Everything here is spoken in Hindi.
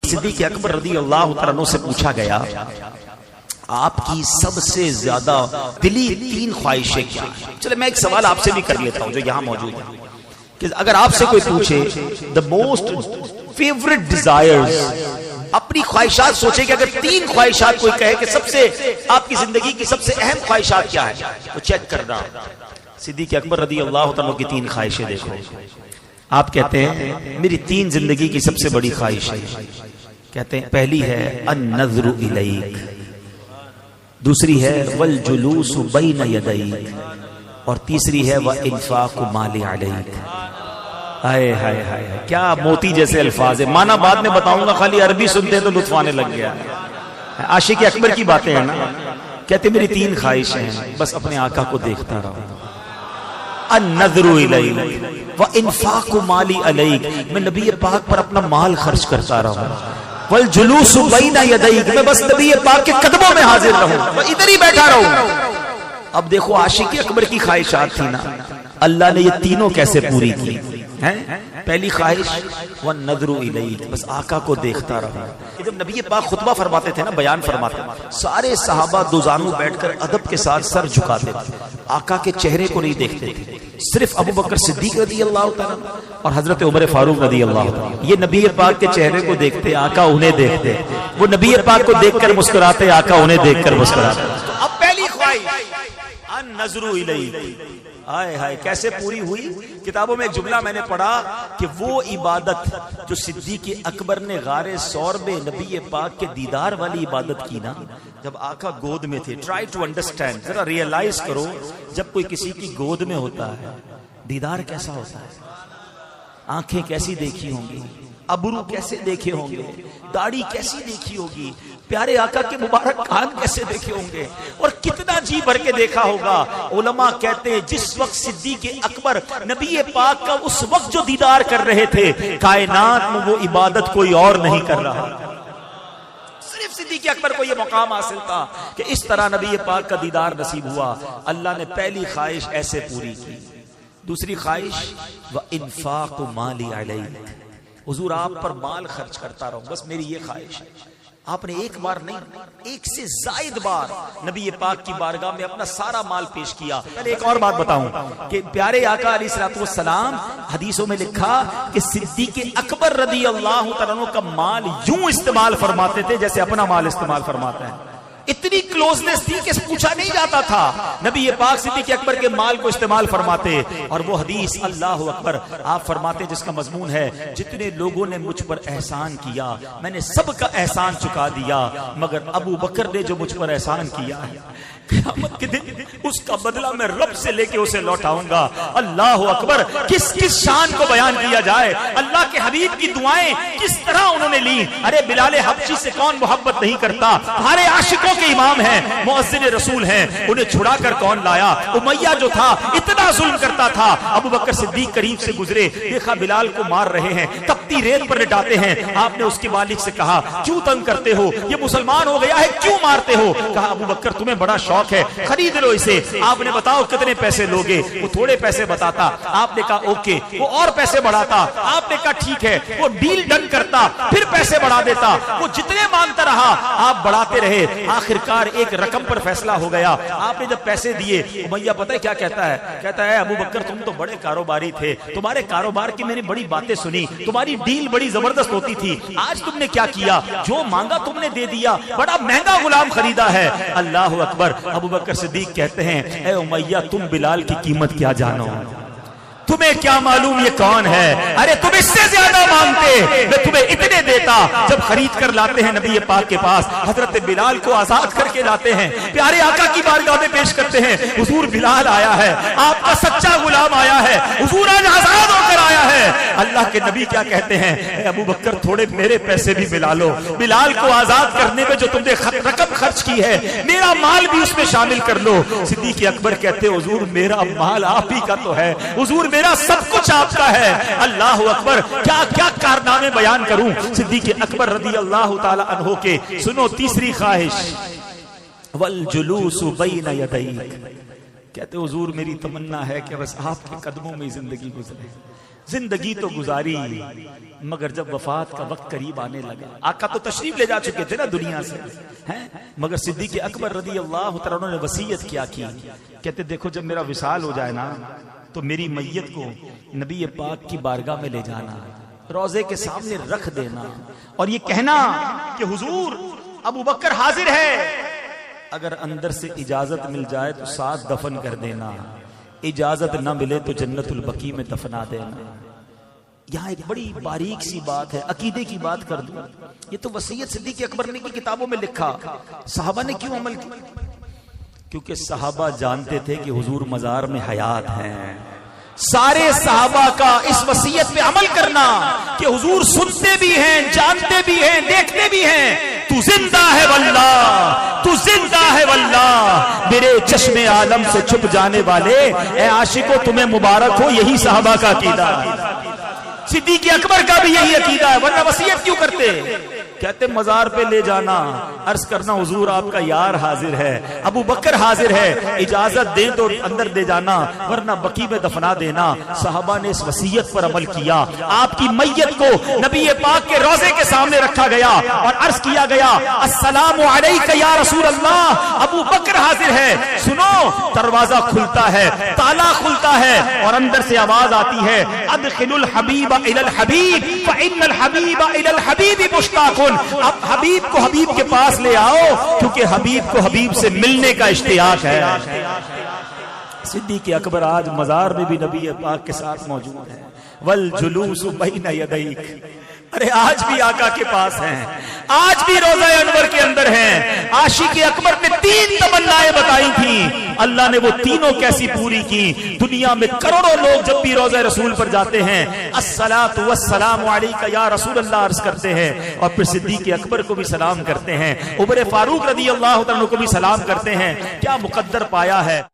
सिद्दीक़ अकबर रज़ी अल्लाह तआला अन्हु से पूछा गया, आपकी सबसे ज्यादा दिली 3 ख्वाहिशें क्या है? चले मैं एक सवाल आपसे भी कर लेता हूं जो यहां मौजूद है कि अगर आपसे कोई पूछे द मोस्ट फेवरेट डिजायर्स, अपनी ख्वाहिशात सोचे कि अगर 3 ख्वाहिशात कोई कहे कि सबसे आपकी जिंदगी की सबसे अहम ख्वाहिशात क्या है, तो चेक करना सिद्दीक़ अकबर रज़ी अल्लाह तआला की 3 ख्वाहिशें देखो। आप कहते हैं मेरी 3 जिंदगी की सबसे बड़ी ख्वाहिश है। कहते हैं पहली है अन-नज़्रु इलैक, दूसरी है वल जुलूसु बैन यदैक, और तीसरी है व इन्फाक़ु माली अलैक। हाय हाय हाय, क्या मोती जैसे अल्फाज है। माना बाद में बताऊंगा, खाली अरबी सुनते तो लुत्फ आने लग गया। आशिक अकबर की बातें हैं ना। कहते मेरी 3 ख्वाहिशें हैं, बस अपने आका को देखता रहो। अन-नज़्रु इलैक व इन्फाक़ु माली अलैक, मैं नबी पाक पर अपना माल खर्च करता रहूं। वल जुलूसु बैन यदैक, मैं बस नबी पाक के कदमों में हाजिर रहूं, मैं इधर ही बैठा रहूं। अब देखो आशिक अकबर की ख्वाहिशात थी ना, अल्लाह ने ये तीनों कैसे पूरी की हैं? पहली ख्वाहिश व नज़्रु इलैक, बस आका को देखता रहा। जब नबी पाक खुतबा फरमाते थे ना, बयान फरमाते, सारे सहाबा दुजानू बैठकर अदब के साथ सर झुकाते थे, आका के चेहरे को नहीं देखते थे। सिर्फ अबू बकर सिद्दीक रज़ी अल्लाह तआला और हजरत उमर फारूक रज़ी अल्लाह तआला, ये नबी पाक के चेहरे को देखते, आका उन्हें देखते। वो नबी पाक को देखकर मुस्कुराते, आका उन्हें देखकर मुस्कुराते। तो अब पहली ख्वाहिश अन-नज़्रु इलैक, हाय हाय कैसे पूरी हुई। किताबों में एक जुमला मैंने पढ़ा कि वो इबादत जो सिद्दीक़ अकबर ने गारे सौर में नबी पाक के दीदार वाली इबादत की ना, जब आका गोद में थे। ट्राई टू अंडरस्टैंड, जरा रियलाइज करो, जब कोई किसी की गोद में होता है दीदार कैसा होता है। आंखें कैसी देखी होंगी, अबरू कैसे देखे होंगे, दाढ़ी कैसी देखी होगी, प्यारे आका के मुबारक कान कैसे देखे होंगे, और कितना जी भर के देखा होगा। उलमा कहते हैं जिस वक्त सिद्दीक़ अकबर नबी पाक का उस वक्त जो दीदार कर रहे थे, कायनात में वो इबादत कोई और नहीं कर रहा। सिर्फ सिद्दीक़ अकबर को ये मुकाम हासिल था कि इस तरह नबी पाक का दीदार नसीब हुआ। अल्लाह ने पहली ख्वाहिश ऐसे पूरी की। दूसरी ख्वाहिश व इन्फाक़ु माली अलैक, हुजूर आप पर माल खर्च करता रहूं, बस मेरी ये ख्वाहिश है। आपने एक बार नहीं, 1 से ज़ायद बार नबी पाक की बारगाह में अपना सारा माल पेश किया। पहले एक और बात बताऊं कि प्यारे आका अलैहिस्सलातु वस्सलाम, हदीसों में लिखा कि सिद्दीक़ अकबर रज़ी अल्लाह तआला अन्हु का माल यूं इस्तेमाल फरमाते थे जैसे अपना माल इस्तेमाल फरमाते हैं। इतनी क्लोजनेस थी कि पूछा नहीं जाता था। नबी पाक सिद्दीक़ अकबर के माल को इस्तेमाल फरमाते। और वो हदीस अल्लाह अकबर, आप फरमाते जिसका मजमून है, जितने लोगों ने मुझ पर एहसान किया मैंने सबका एहसान चुका दिया, मगर अबू बकर ने जो मुझ पर एहसान किया है, क़यामत के दिन उसका बदला मैं रब से लेके उसे लौटाऊंगा। अल्लाह अकबर, किस किस शान को बयान किया जाए। अल्लाह के हबीब की दुआएं किस तरह उन्होंने ली। अरे बिलाल हबशी से कौन मोहब्बत नहीं करता, हमारे आशिकों के इमाम हैं, मुअज्जिन रसूल हैं, उन्हें छुड़ाकर कौन लाया। उमैया जो था इतना जुल्म करता था, अबू बकर सिद्दीक करीब से गुजरे, देखा बिलाल को मार रहे हैं, तपती रेत पर लिटाते हैं। आपने उसके मालिक से कहा क्यों तंग करते हो, ये मुसलमान हो गया है क्यों मारते हो। कहा अबू बकर तुम्हें बड़ा शौक है, खरीद लो इसे। आपने बताओ कितने पैसे लोगे। वो थोड़े पैसे बताता, आपने कहा ओके। वो और पैसे बढ़ाता, आपने कहा ठीक है। वो डील डन करता, फिर पैसे बढ़ा देता। वो जितने मांगता रहा आप बढ़ाते रहे। आखिरकार एक रकम पर फैसला हो गया। आपने जब पैसे दिए, उमैया पता है क्या कहता है, कहता है अबू बकर तुम तो बड़े कारोबारी थे, तुम्हारे कारोबार की मैंने बड़ी बातें सुनी, तुम्हारी डील बड़ी जबरदस्त होती थी। आज तुमने क्या किया, जो मांगा तुमने दे दिया, बड़ा महंगा गुलाम खरीदा है। अल्लाह अकबर। अबू बकर सिद्दीक कहते हैं ए उमैया तुम बिलाल की कीमत क्या जानो, तुम्हें क्या मालूम ये कौन है। अरे तुम इससे ज्यादा मांगते, मैं तुम्हें इतने देता। जब खरीद कर लाते हैं नबी पाक के पास, हजरत बिलाल को आजाद करके लाते हैं, प्यारे आका की बारगाह में पेश करते हैं। हुजूर बिलाल आया है, आपका सच्चा गुलाम आया है, हुजूर आज आजाद होकर आया है। अल्लाह के नबी क्या कहते हैं, अबू बकर थोड़े मेरे पैसे भी मिला लो, बिलाल को आजाद करने में जो तुमने रकम खर्च की है मेरा माल भी उसमें शामिल कर लो। सिद्दीक अकबर कहते हुजूर मेरा माल आप ही का तो है, हुजूर मेरा सब कुछ आपका है। अल्लाह अकबर, क्या क्या कारनामे बयान करूं सिद्दीक अकबर रज़ी अल्लाह ताला अन्हो के। सुनो तीसरी ख्वाहिश, वल जुलूसु बैन यदैक। कहते हुजूर मेरी तमन्ना है कि बस आपके कदमों में जिंदगी गुजरे, जिंदगी तो गुजारी, मगर जब वफात का वक्त करीब आने लगा, आका तो तशरीफ ले जा चुके थे ना दुनिया से, हैं? मगर सिद्दीक़ अकबर रज़ी अल्लाह तआला अन्हु ने वसीयत क्या की, कहते देखो जब मेरा विसाल हो जाए ना तो मेरी मैयत को नबी पाक की बारगाह में ले जाना, रोजे के सामने रख देना और ये कहना कि हुजूर अबू बकर हाजिर है, अगर अंदर से इजाजत मिल जाए तो साथ दफन कर देना, इजाजत ना मिले तो जन्नतुल बकी में दफना देना। यहाँ एक बड़ी बारीक सी बात है, अकीदे की बात कर दूं, ये तो वसीयत सिद्दीक़ अकबर ने की किताबों में लिखा, सहाबा ने क्यों अमल किया? क्योंकि सहाबा जानते थे कि हुजूर मजार में हयात हैं। सारे सहाबा का इस वसीयत पे अमल करना कि हुजूर सुनते भी हैं, जानते भी हैं, देखते भी हैं, तू जिंदा है वल्लाह, तू जिंदा है वल्लाह, मेरे चश्मे आलम से छुप जाने वाले ए आशिको तुम्हें मुबारक हो, यही सहाबा का अकीदा है। सिद्दीक़ अकबर का भी यही अकीदा है, वरना वसीयत क्यों करते? कहते मजार पे ले जाना, अर्ज करना हुजूर आपका यार हाजिर है, अबू बकर हाजिर है, इजाजत दे तो अंदर दे जाना, वरना बकी में दफना देना। सहाबा ने इस वसीयत पर अमल किया। आपकी मैयत को नबी पाक के रोजे के सामने रखा गया और अर्ज किया गया अस्सलामु अलैका या रसूल अल्लाह, अबू बकर हाजिर है। सुनो, दरवाजा खुलता है, ताला खुलता है और अंदर से आवाज आती है अदखिलुल हबीबा इलल हबीब फइन्नल हबीबा इलल हबीबी मुश्ताकुन, अब हबीब को हबीब के पास ले आओ क्योंकि हबीब को हबीब से मिलने का इश्तियाक है। सिद्दीक़ अकबर आज मजार में भी नबी पाक के साथ मौजूद है। वल जुलूसु बैन यदैक, अरे आज भी आका के पास हैं, आज भी रोज़ा अनवर के अंदर हैं। आशिक़ अकबर ने 3 तमन्नाएं बताई थी, अल्लाह ने वो तीनों कैसी पूरी की। दुनिया में करोड़ों लोग जब भी रोज़ा रसूल पर जाते हैं अस्सलातु वस्सलामु अलैका या रसूल अल्लाह अर्ज करते हैं और फिर सिद्दीक़ अकबर को भी सलाम करते हैं, उमर फारूक रज़ी अल्लाह तआला अन्हु को भी सलाम करते हैं। क्या मुकद्दर पाया है।